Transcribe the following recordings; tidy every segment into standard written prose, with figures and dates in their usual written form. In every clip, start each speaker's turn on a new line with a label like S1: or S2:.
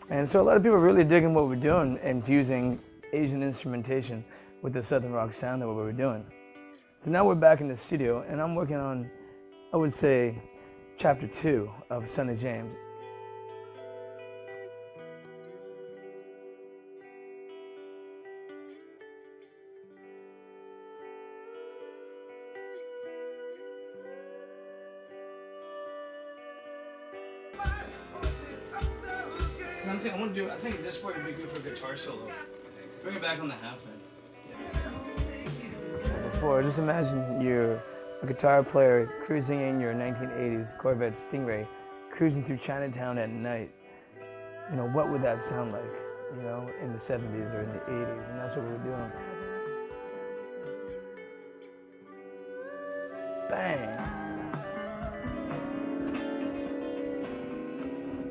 S1: And so a lot of people are really digging what we're doing, infusing Asian instrumentation with the Southern rock sound that we were doing. So now we're back in the studio, and I'm working on, I would say, chapter 2 of Son of James. I think this part would be good for guitar solo. Bring it back on the half then. Before, just imagine you're a guitar player cruising in your 1980s Corvette Stingray, cruising through Chinatown at night. You know, what would that sound like, you know, in the 70s or in the 80s? And that's what we were doing. Bang!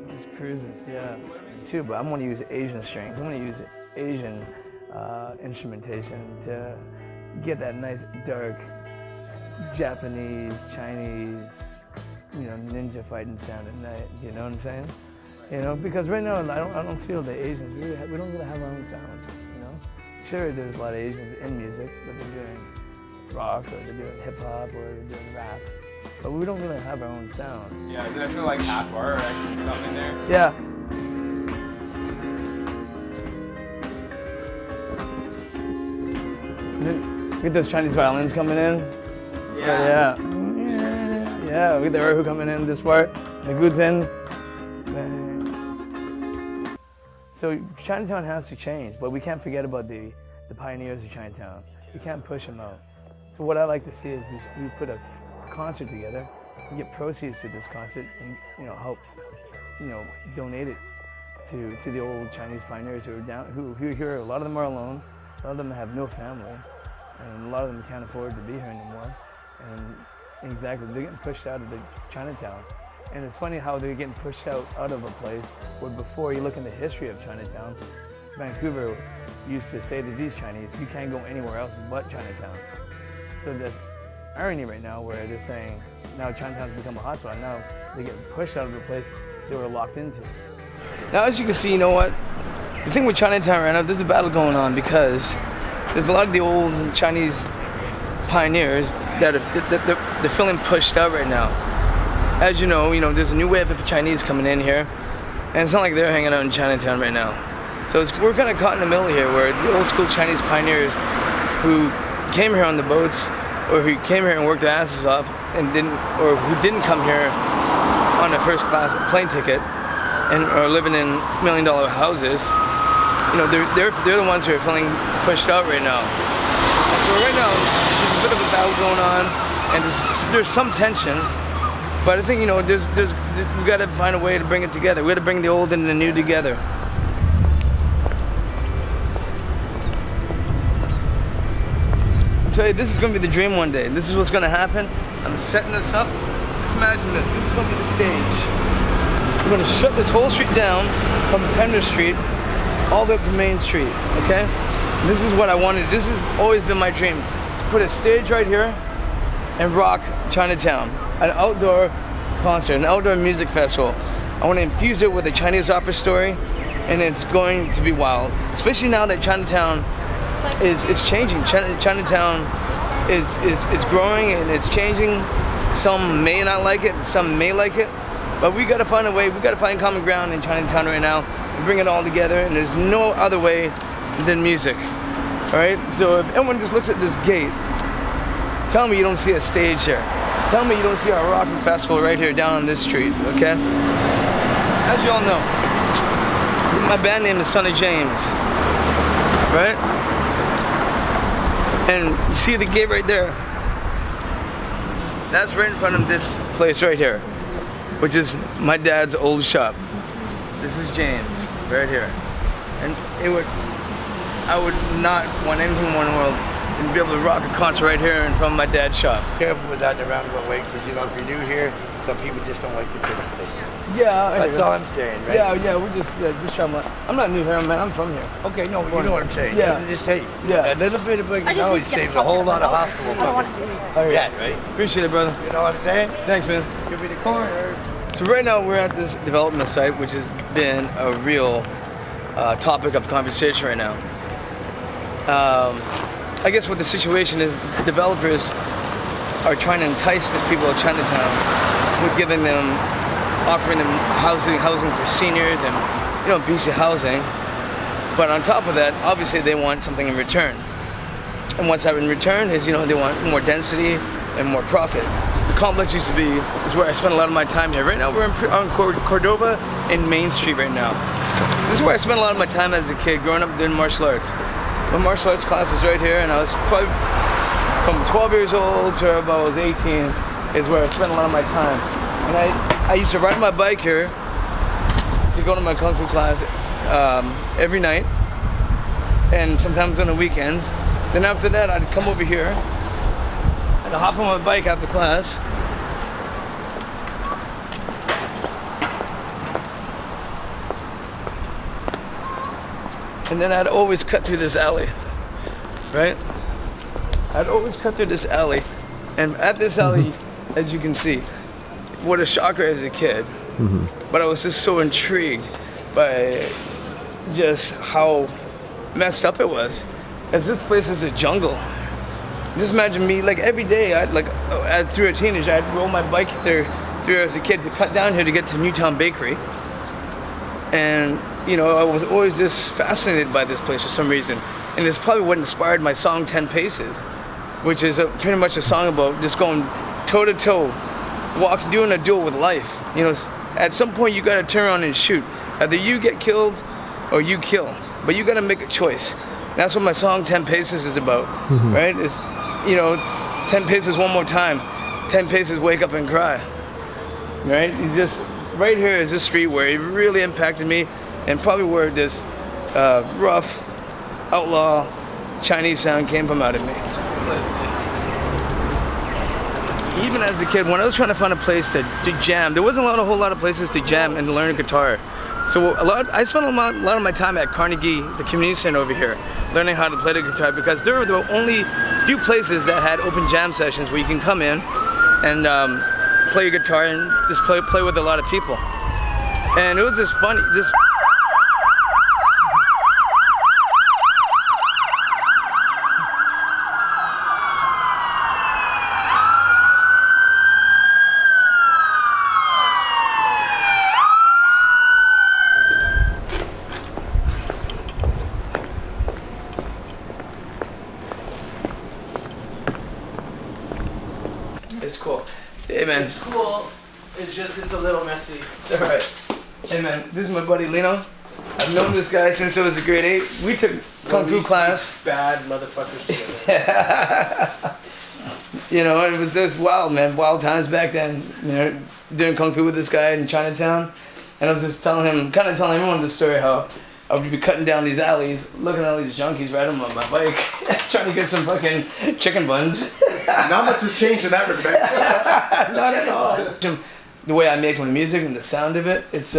S1: Just cruises, yeah. Too, but I'm going to use Asian strings. I'm going to use Asian instrumentation to get that nice dark Japanese, Chinese, you know, ninja fighting sound at night. You know what I'm saying? You know, because right now I don't feel the Asians we don't really have our own sound. You know, sure there's a lot of Asians in music, but they're doing rock or they're doing hip hop or they're doing rap, but we don't really have our own sound.
S2: Yeah, did I feel like half bar or something in there?
S1: Yeah. Get those Chinese violins coming in.
S2: Yeah.
S1: Yeah, we get the erhu coming in this part. The goods in. So Chinatown has to change, but we can't forget about the pioneers of Chinatown. We can't push them out. So what I like to see is we put a concert together, and get proceeds to this concert, and you know help, you know, donate it to the old Chinese pioneers who are down, who here. A lot of them are alone. A lot of them have no family. And a lot of them can't afford to be here anymore. And exactly, they're getting pushed out of the Chinatown. And it's funny how they're getting pushed out of a place where before you look in the history of Chinatown, Vancouver used to say to these Chinese, you can't go anywhere else but Chinatown. So there's irony right now where they're saying, now Chinatown's become a hotspot. Now they get pushed out of the place they were locked into. Now as you can see, you know what? The thing with Chinatown right now, there's a battle going on because there's a lot of the old Chinese pioneers that they're feeling pushed out right now. As you know, there's a new wave of Chinese coming in here, and it's not like they're hanging out in Chinatown right now. So we're kind of caught in the middle here, where the old school Chinese pioneers who came here on the boats, or who came here and worked their asses off, and who didn't come here on a first class plane ticket, and are living in $1 million houses. They're the ones who are feeling pushed out right now. So right now, there's a bit of a battle going on, and there's some tension. But I think we got to find a way to bring it together. We got to bring the old and the new together. I tell you, this is going to be the dream one day. This is what's going to happen. I'm setting this up. Just imagine this. This is going to be the stage. We're going to shut this whole street down from Pender Street all the way up to Main Street, okay? This is what I wanted. This has always been my dream. Put a stage right here and rock Chinatown. An outdoor concert, an outdoor music festival. I want to infuse it with a Chinese opera story, and it's going to be wild. Especially now that Chinatown is changing. Chinatown is growing and it's changing. Some may not like it, some may like it. But we got to find a way, we got to find common ground in Chinatown right now and bring it all together, and there's no other way than music. All right? So if everyone just looks at this gate, tell me you don't see a stage here. Tell me you don't see our rocking festival right here down on this street, okay? As you all know, my band name is Son of James, right? And you see the gate right there? That's right in front of this place right here, which is my dad's old shop. This is James, right here. And I would not want anything more in the world than to be able to rock a concert right here in front of my dad's shop.
S3: Careful with that in a roundabout way, because if you're new here, some people just don't like the presentation.
S1: Yeah,
S3: that's all I'm saying, right?
S1: Yeah, we're just trying. I'm not new here, man. I'm from here.
S3: Okay, no, you know what I'm saying.
S1: Yeah.
S3: Just say,
S1: yeah.
S3: A little bit of knowledge saves a whole lot of hospital fucking debt, right?
S1: Appreciate it, brother.
S3: You know what I'm saying?
S1: Thanks, man.
S3: Give me the corner.
S1: So right now we're at this development site, which has been a real topic of conversation right now. I guess what the situation is, developers are trying to entice these people of Chinatown with offering them housing for seniors and, BC housing. But on top of that, obviously they want something in return. And what's that in return is, they want more density and more profit. The complex is where I spend a lot of my time here. Right now we're on Cordova and Main Street right now. This is where I spent a lot of my time as a kid, growing up doing martial arts. My martial arts class was right here, and I was probably from 12 years old to about I was 18 is where I spent a lot of my time. And I used to ride my bike here to go to my Kung Fu class every night, and sometimes on the weekends. Then after that, I'd come over here and I'd hop on my bike after class. And then I'd always cut through this alley, right? I'd always cut through this alley. And at this alley, as you can see, what a shocker as a kid. But I was just so intrigued by just how messed up it was. As this place is a jungle. Just imagine me, like every day, through a teenager, I'd roll my bike through as a kid to cut down here to get to Newtown Bakery. And I was always just fascinated by this place for some reason. And it's probably what inspired my song 10 Paces, which is pretty much a song about just going toe to toe, doing a duel with life. At some point you gotta turn around and shoot. Either you get killed or you kill, but you gotta make a choice. And that's what my song 10 Paces is about, right? It's, 10 paces one more time, 10 paces wake up and cry, right? Right here is this street where it really impacted me, and probably where this rough, outlaw Chinese sound came from out of me. Even as a kid, when I was trying to find a place to jam, there wasn't a whole lot of places to jam and learn guitar. So I spent a lot of my time at Carnegie, the community center over here, learning how to play the guitar, because there were the only few places that had open jam sessions where you can come in and play your guitar and just play with a lot of people. And it was just funny. It's cool. Hey man.
S4: It's cool. It's a little messy.
S1: It's alright. Hey man, this is my buddy Lino. I've known this guy since I was a grade 8. We took Kung Fu class.
S4: Bad motherfuckers together.
S1: It was just wild, man. Wild times back then. Doing Kung Fu with this guy in Chinatown. And I was just telling everyone this story, how I would be cutting down these alleys, looking at all these junkies riding on my bike, trying to get some fucking chicken buns.
S3: Not much has changed in that respect.
S1: Not at all. The way I make my music and the sound of it, it's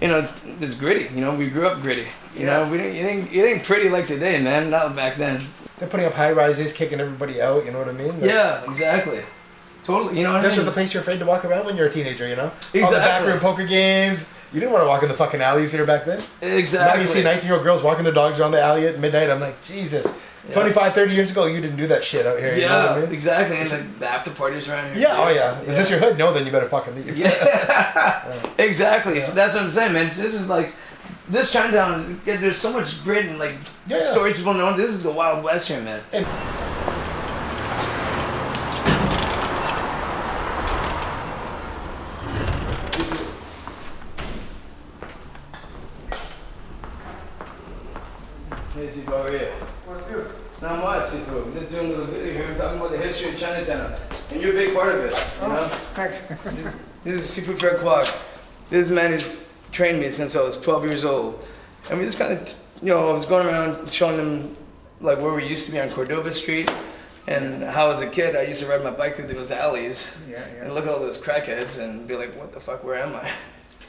S1: it's gritty. We grew up gritty. It ain't pretty like today, man. Not back then.
S3: They're putting up high rises, kicking everybody out. You know what I mean?
S1: Yeah, exactly. Totally.
S3: This was the place you're afraid to walk around when you're a teenager.
S1: Exactly.
S3: All the backroom poker games. You didn't want to walk in the fucking alleys here back then.
S1: Exactly.
S3: Now you see 19-year-old girls walking their dogs around the alley at midnight. I'm like, Jesus. Yeah. 25, 30 years ago, you didn't do that shit out here.
S1: Yeah,
S3: you know what I mean?
S1: Exactly. And the after parties around here.
S3: Yeah, too. Oh yeah. Is this your hood? No, then you better fucking leave.
S1: Yeah. Exactly. So that's what I'm saying, man. This is like, this Chinatown, there's so much grit and stories people know. This is the Wild West here, man.
S3: And
S1: Hey, Sifu, how are you?
S3: what's new?
S1: Not much, Sifu. We're just doing a little video here. We're talking about the history of Chinatown. And you're a big part of it,
S3: Thanks.
S1: This is Sifu Fred Kwok. This is a man who's trained me since I was 12 years old. And we just kind of, I was going around showing them like where we used to be on Cordova Street, and how as a kid I used to ride my bike through those alleys and look at all those crackheads and be like, what the fuck, where am I?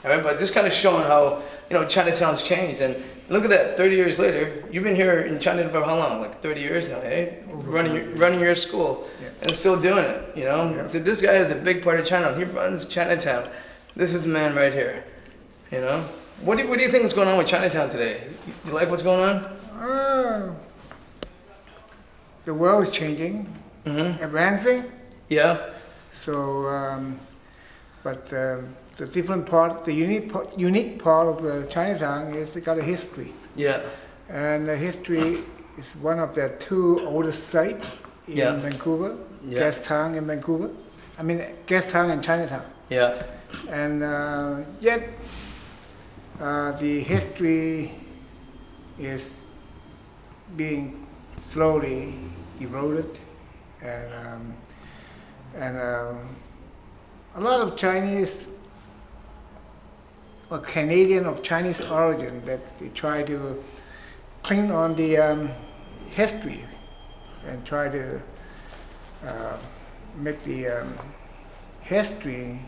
S1: All right, but just kind of showing how, Chinatown's changed. And look at that, 30 years later, you've been here in Chinatown for how long? Like 30 years now, hey? Running your school and still doing it, So this guy is a big part of Chinatown. He runs Chinatown. This is the man right here. You know? What do you think is going on with Chinatown today? You like what's going on?
S5: The world is changing, advancing.
S1: Yeah.
S5: So, the different part, the unique part of the Chinatown is they got a history,
S1: Yeah.
S5: and the history is one of the two oldest sites in
S1: Yeah.
S5: Vancouver,
S1: Yeah.
S5: Guest Town in Vancouver. I mean, Guest Town in Chinatown,
S1: Yeah.
S5: and yet the history is being slowly eroded, and a lot of Chinese or Canadian of Chinese origin that they try to cling on the history and try to make the history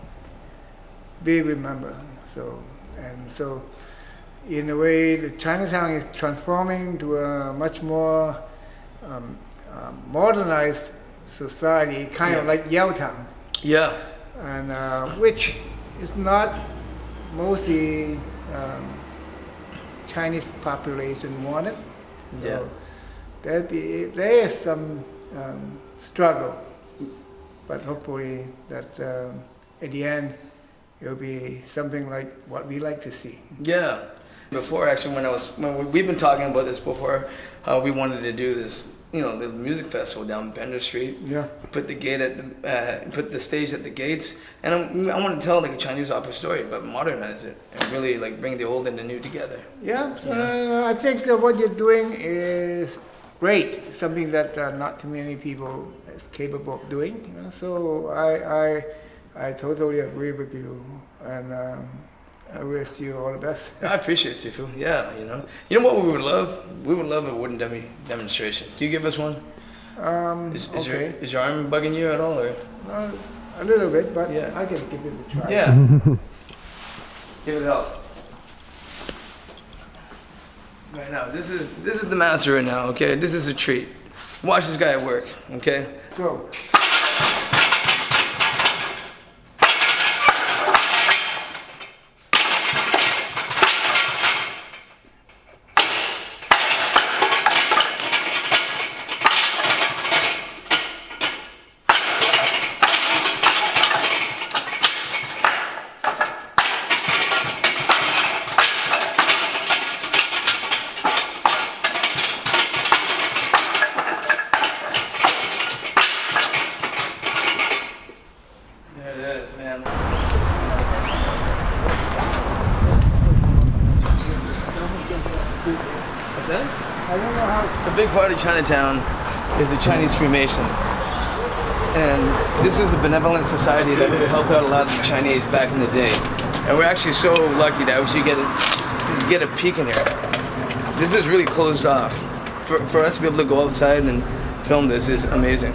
S5: be remembered. So in a way, the Chinatown is transforming to a much more modernized society, kind of like Yaletown,
S1: Yeah.
S5: and which is not mostly Chinese population wanted. So
S1: Yeah.
S5: there is some struggle, but hopefully that at the end it'll be something like what we like to see.
S1: Yeah. Before, actually, we've been talking about this before, how we wanted to do this, you know, the music festival down Bender Street.
S5: Yeah.
S1: Put the gate put the stage at the gates, and I want to tell like a Chinese opera story, but modernize it and really like bring the old and the new together.
S5: Yeah, I think what you're doing is great. Something that not too many people is capable of doing. You know? So I totally agree with you, and I wish you all the best.
S1: I appreciate it, Sifu. Yeah, you know what we would love? We would love a wooden demonstration. Can you give us one? Is
S5: Okay.
S1: your arm bugging you at all, or?
S5: A little bit, but
S1: Yeah.
S5: I can give it a try.
S1: Yeah. Give it help. Right now, this is the master right now. Okay, this is a treat. Watch this guy at work. Okay.
S5: So.
S1: There it is, man. What's that?
S5: I don't know how.
S1: It's a big part of Chinatown is the Chinese Freemason. And this was a benevolent society that helped out a lot of the Chinese back in the day. And we're actually so lucky that we should get a peek in here. This is really closed off. For us to be able to go outside and film this is amazing.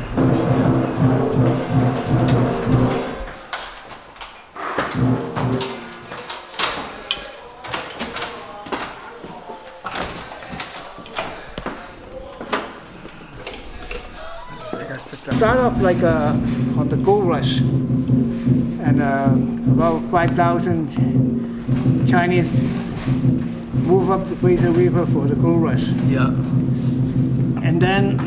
S5: Start off like on the gold rush, and about 5,000 Chinese move up the Fraser River for the gold rush.
S1: Yeah.
S5: And then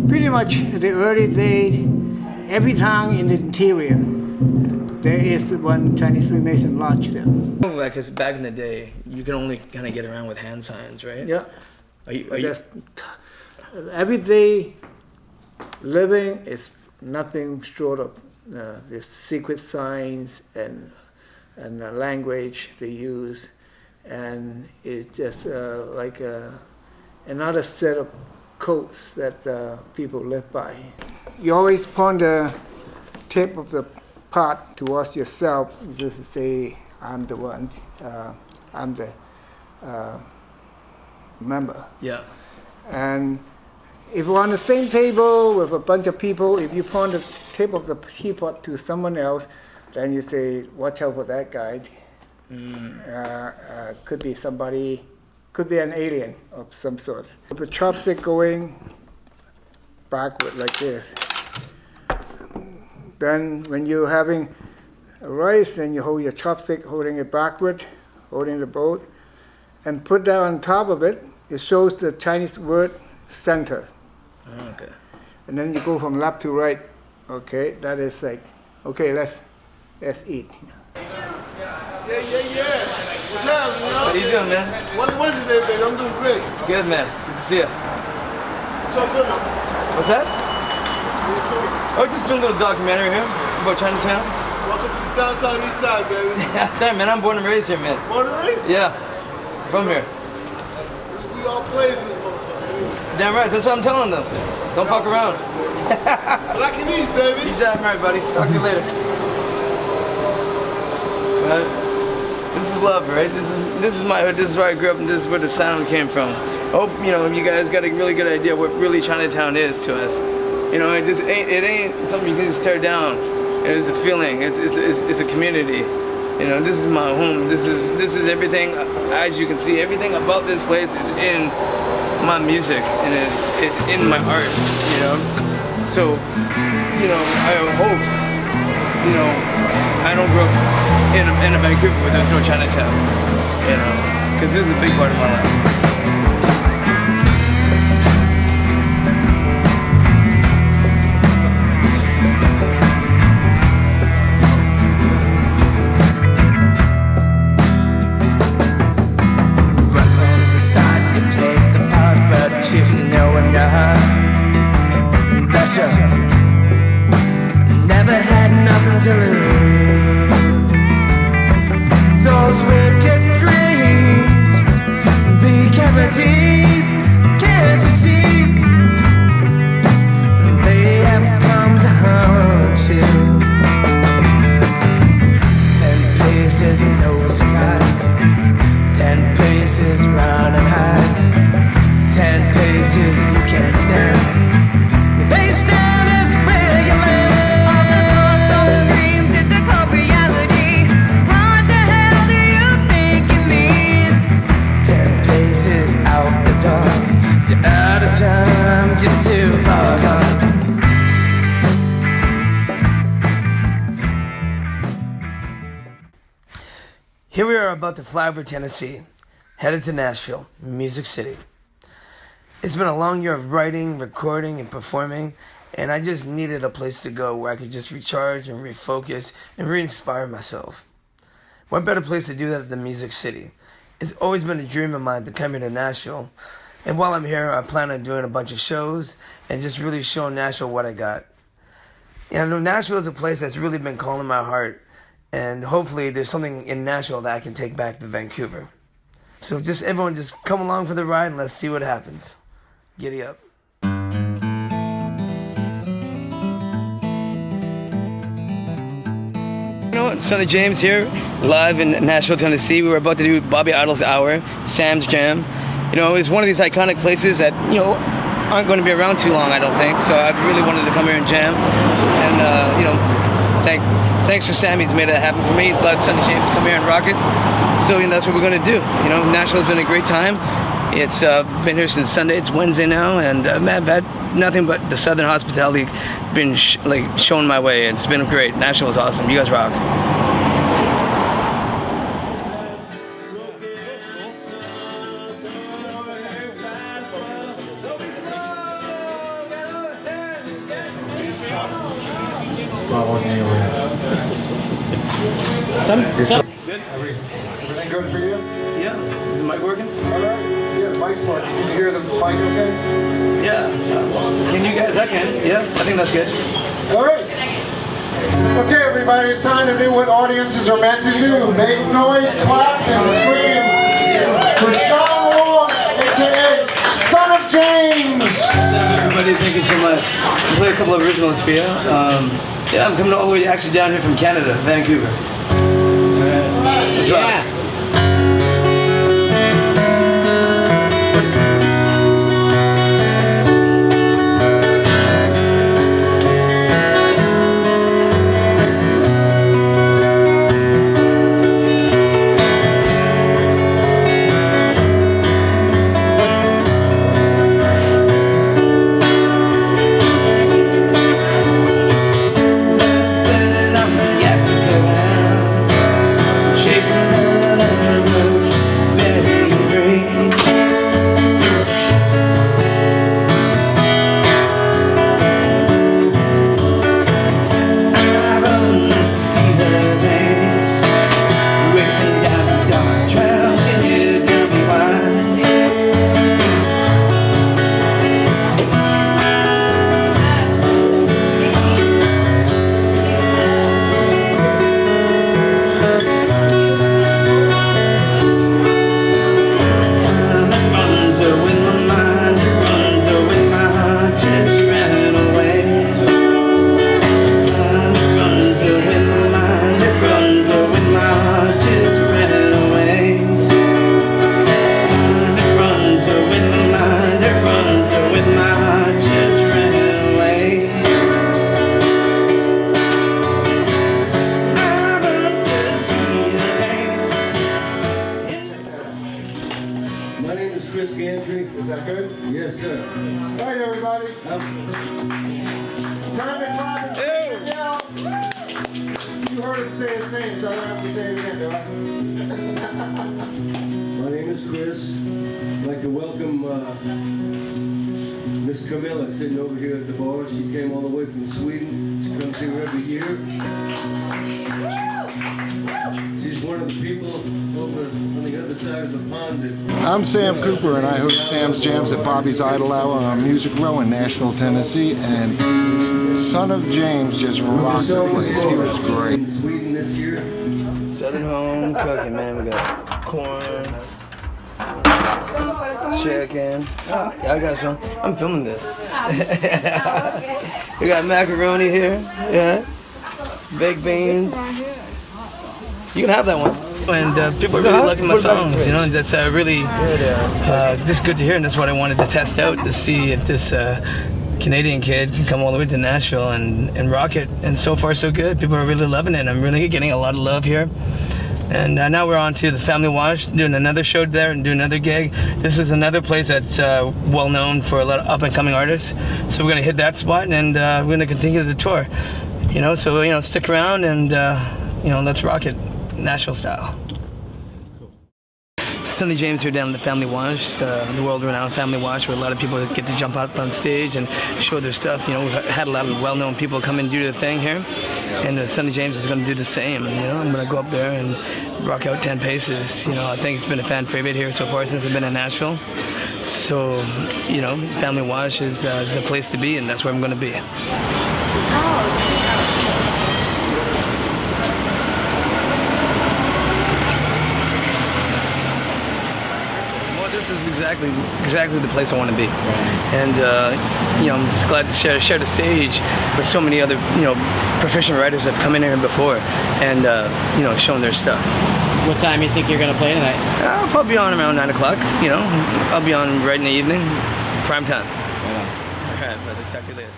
S5: pretty much at the early days, every town in the interior, there is one Chinese Freemason lodge there.
S1: Because back in the day, you could only kind of get around with hand signs, right?
S5: Yeah.
S1: Are you
S5: Just everyday living is nothing short of this secret signs and the language they use, and it's just like another set of codes that people live by. You always point the tip of the part towards yourself, just to say, I'm the one, I'm the member.
S1: Yeah.
S5: And if you're on the same table with a bunch of people, if you point the tip of the teapot to someone else, then you say, watch out for that guy. Could be somebody, could be an alien of some sort. With the chopstick going backward like this, then when you're having rice, and you hold your chopstick holding it backward, holding the bowl, and put that on top of it. It shows the Chinese word center.
S1: Okay.
S5: And then you go from left to right. Okay, that is like, okay, let's eat.
S6: Yeah. What's happening, you know?
S1: How you doing, man?
S6: What is it, baby? I'm doing great.
S1: Good, man. Good to see you.
S6: What's up, baby?
S1: What's that? Oh, just doing a little documentary here about Chinatown.
S6: Welcome to the downtown east side, baby.
S1: Yeah, man, I'm born and raised here, man.
S6: Born and raised?
S1: Yeah, from here.
S6: We all plays in this motherfucker.
S1: Damn right, that's what I'm telling them. Don't fuck around.
S6: Black and East, baby.
S1: You damn right, buddy. Talk to you later. This is love, right? This is my hood. This is where I grew up, and this is where the sound came from. Hope you guys got a really good idea what really Chinatown is to us. You know, it ain't something you can just tear down. It is a feeling. It's a community. You know, this is my home. This is everything. As you can see, everything about this place is in my music and it's in my art. You know, so I hope I don't grow up in a Vancouver where there's no Chinatown. You know, because this is a big part of my life.
S7: Never had nothing to lose. Those wicked dreams became a deep. Can't you see? They have come to haunt you. 10 paces in those eyes, 10 paces round and high, 10 paces you can't stand. Face down is where you land.
S8: All the thoughts, all the dreams, it's a cold reality. What the hell do you think you mean?
S7: 10 paces out the door. You're out of time, you're too far gone.
S9: Here we are about to fly over Tennessee, headed to Nashville, Music City. It's been a long year of writing, recording, and performing, and I just needed a place to go where I could just recharge and refocus and re-inspire myself. What better place to do that than Music City? It's always been a dream of mine to come here to Nashville, and while I'm here, I plan on doing a bunch of shows and just really showing Nashville what I got. I know Nashville is a place that's really been calling my heart, and hopefully there's something in Nashville that I can take back to Vancouver. So everyone just come along for the ride and let's see what happens. Giddy up. You know what? Sonny James here, live in Nashville, Tennessee. We were about to do Bobby Idol's Hour, Sam's Jam. You know, it's one of these iconic places that, aren't going to be around too long, I don't think. So I really wanted to come here and jam. And, thanks to Sam, he's made it happen for me. He's allowed Sonny James to come here and rock it. So, that's what we're going to do. Nashville's been a great time. It's been here since Sunday. It's Wednesday now, and I've had nothing but the Southern hospitality been shown my way. It's been great. Nashville is awesome. You guys rock.
S3: Everything good for you?
S1: Yeah. Is the mic working?
S3: All right. Yeah, the mic's working. Can you hear the mic okay?
S1: Yeah. Can you guys? I can. Yeah. I think that's good.
S3: All right. Okay, everybody, it's time to do what audiences are meant to do. Make noise, clap, and scream for Shon, a.k.a. Son of James.
S1: Everybody, thank you so much. I'll play a couple of originals for you. I'm coming all the way actually down here from Canada, Vancouver. All right. Let's rock.
S3: that good?
S6: Yes, sir.
S3: All right, everybody. Time to clap and scream and yell. You heard him say his name, so I don't have to say it again, do I?
S6: My name is Chris. I'd like to welcome Miss Camilla sitting over here at the bar. She came all the way from Sweden. She comes here every year. She's one of the people over on the other side of the pond that...
S3: I'm Sam Cooper, and I host Sam's Jams at Bobby's Idle Hour on Music Row in Nashville, Tennessee. And Son of James just rocked the place. He was great.
S6: In Sweden this year.
S9: Southern home cooking, man. We got corn, chicken. Oh, yeah, I got some. I'm filming this. We got macaroni here. Yeah. Baked beans. You can have that one. And people are really liking my songs, you know, and that's really just good to hear, and that's what I wanted to test out, to see if this Canadian kid can come all the way to Nashville and rock it, and so far so good. People are really loving it. I'm really getting a lot of love here. And now we're on to the Family Wash, doing another show there and doing another gig. This is another place that's well known for a lot of up and coming artists, so we're gonna hit that spot, and we're gonna continue the tour, you know, so, you know, stick around and, you know, let's rock it. Nashville style. Sonny James here down at the Family Wash, the world-renowned Family Wash, where a lot of people get to jump up on stage and show their stuff. You know, we've had a lot of well-known people come and do their thing here, and Sonny James is going to do the same. You know, I'm going to go up there and rock out 10 paces. You know, I think it's been a fan favorite here so far since I've been in Nashville. So, you know, Family Wash is a place to be, and that's where I'm going to be. This is exactly the place I want to be, and you know, I'm just glad to share the stage with so many other, you know, proficient writers that have come in here before, and you know, shown their stuff.
S10: What time do you think you're gonna play tonight?
S9: I'll probably be on around 9 o'clock. You know, I'll be on right in the evening, prime time. All right, brother. Talk to you later.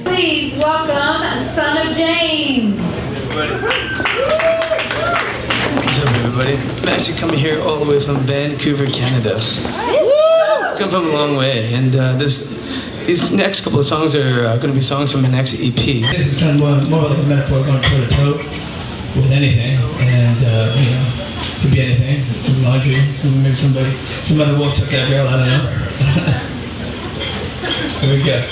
S11: Please welcome Son of James.
S9: What's up, everybody? I'm actually coming here all the way from Vancouver, Canada. Come from a long way, and these next couple of songs are going to be songs from my next EP. This is kind of more like a metaphor going toe to toe with anything, and you know, could be anything. Laundry, maybe some other wolf took that girl. I don't know. Here we go.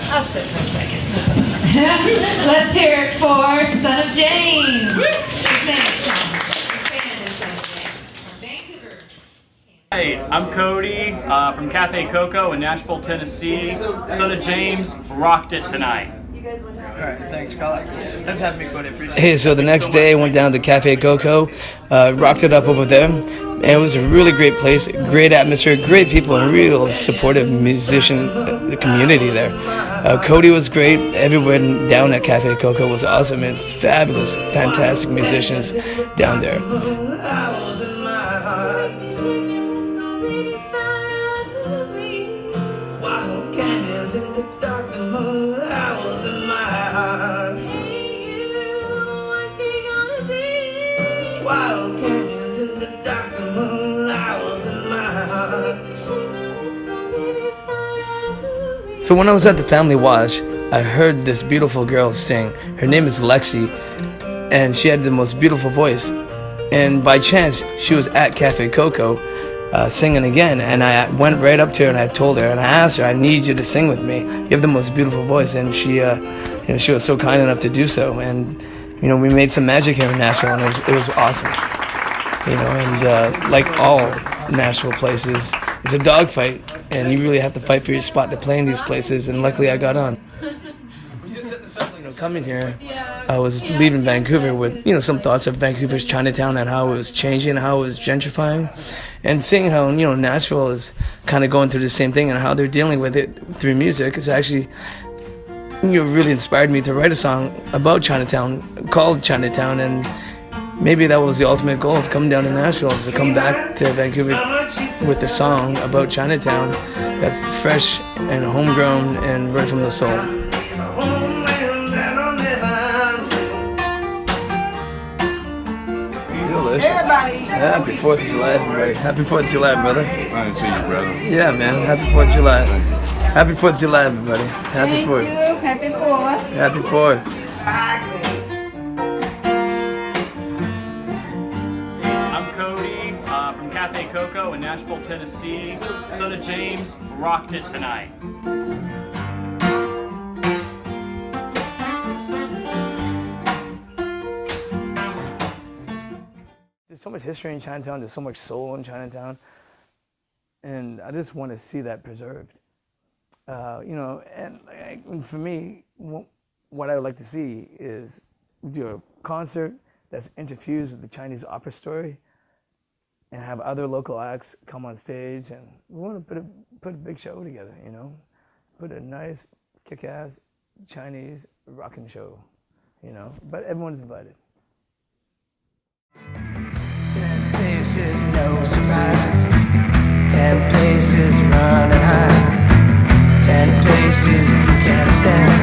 S11: I'll sit for a second. Let's hear it for Son of James. His name is Shon. His band is Son of James from Vancouver.
S12: Hey, I'm Cody from Cafe Coco in Nashville, Tennessee. Son of James rocked it tonight.
S9: Alright, thanks, Carl. Thanks for having me, Cody. Appreciate it. Hey, so the next day I went down to Cafe Coco, rocked it up over there, and it was a really great place, great atmosphere, great people, and real supportive musician community there. Cody was great. Everyone down at Cafe Coco was awesome and fabulous, fantastic musicians down there. So when I was at the family wash, I heard this beautiful girl sing. Her name is Lexi, and she had the most beautiful voice. And by chance, she was at Cafe Coco singing again, and I went right up to her and I told her, and I asked her, I need you to sing with me. You have the most beautiful voice, and she was so kind enough to do so. And we made some magic here in Nashville, and it was awesome. And like all Nashville places, it's a dogfight, and you really have to fight for your spot to play in these places, and luckily I got on. Coming here, I was leaving Vancouver with some thoughts of Vancouver's Chinatown and how it was changing, how it was gentrifying, and seeing how Nashville is kind of going through the same thing and how they're dealing with it through music. It's actually really inspired me to write a song about Chinatown called Chinatown, and maybe that was the ultimate goal of coming down to Nashville, to come back to Vancouver with a song about Chinatown that's fresh and homegrown and right from the soul. Everybody. Happy 4th of July, everybody. Happy 4th of July, brother.
S13: I didn't see you, brother.
S9: Yeah, man. Happy 4th of July. Happy 4th of July, everybody. Happy 4th.
S14: Thank you. Happy 4th.
S9: Happy 4th.
S12: I'm Cody from Cafe Coco in Nashville, Tennessee. Son of James rocked it tonight.
S1: There's so much history in Chinatown, there's so much soul in Chinatown, and I just want to see that preserved. And for me, what I would like to see is do a concert that's interfused with the Chinese opera story, and have other local acts come on stage, and we want to put a big show together, put a nice, kick-ass Chinese rockin' show, but everyone's invited.
S7: Places, no surprise. 10 places running high. 10 places you can't stand.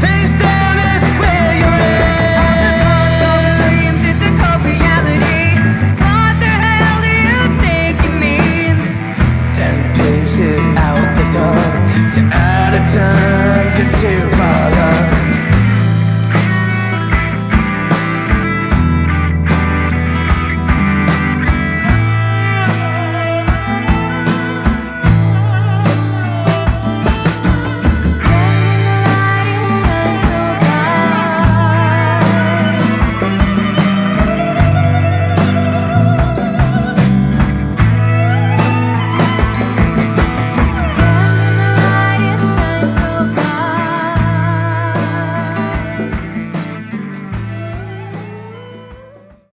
S7: Face down is where you're at.
S8: Dreams, it's a cold reality. What the hell do you think you mean?
S7: 10 places out the door. You're out of time to